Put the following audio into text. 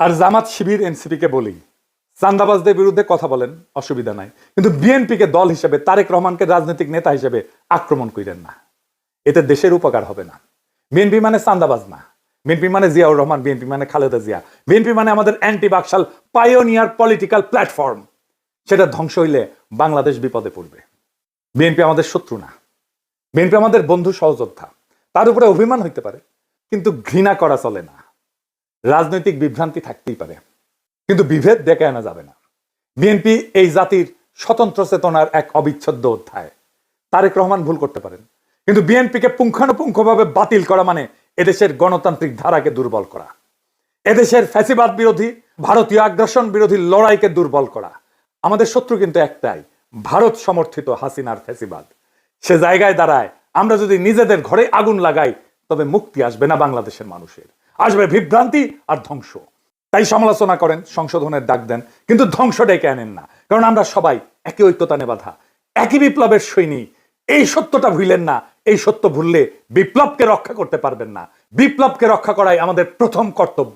আর জামাত শিবির এনসিপিকে বলি, চান্দাবাজদের বিরুদ্ধে কথা বলেন, অসুবিধা নাই, কিন্তু বিএনপিকে দল হিসেবে, তারেক রহমানকে রাজনৈতিক নেতা হিসেবে আক্রমণ করেন না। এতে দেশের উপকার হবে না। বিএনপি মানে চান্দাবাজ না, বিএনপি মানে জিয়াউর রহমান, বিএনপি মানে খালেদা জিয়া, বিএনপি মানে আমাদের anti Baksal pioneer political platform. সেটা ধ্বংস হইলে বাংলাদেশ বিপদে পড়বে। বিএনপি আমাদের শত্রু না, বিএনপি আমাদের বন্ধু সহযোদ্ধা। তার উপরে অভিমান হইতে পারে, কিন্তু ঘৃণা করা চলে না। রাজনৈতিক বিভ্রান্তি থাকতেই পারে, কিন্তু বিভেদ ডেকে আনা যাবে না। বিএনপি এই জাতির স্বতন্ত্র চেতনার এক অবিচ্ছেদ্য অধ্যায়। তারেক রহমান ভুল করতে পারেন, কিন্তু বিএনপিকে পুঙ্খানুপুঙ্খভাবে বাতিল করা মানে এদেশের গণতান্ত্রিক ধারাকে দুর্বল করা, এদেশের ফ্যাসিবাদ বিরোধী, ভারতীয় আগ্রাসন বিরোধী লড়াইকে দুর্বল করা। আমাদের শত্রু কিন্তু একটাই, ভারত সমর্থিত হাসিনার ফ্যাসিবাদ। সে জায়গায় দাঁড়ায় আমরা যদি নিজেদের ঘরে আগুন লাগাই, তবে মুক্তি আসবে না বাংলাদেশের মানুষের, আসবে বিভ্রান্তি আর ধ্বংস। তাই সমালোচনা করেন, সংশোধনের ডাক দেন, কিন্তু ধ্বংস ডেকে আনেন না। কারণ আমরা সবাই একই ঐক্যতানে বাঁধা, একই বিপ্লবের সৈনিক। এই সত্যটা ভুলেন না। এই সত্য ভুললে বিপ্লবকে রক্ষা করতে পারবেন না। বিপ্লবকে রক্ষা করাই আমাদের প্রথম কর্তব্য।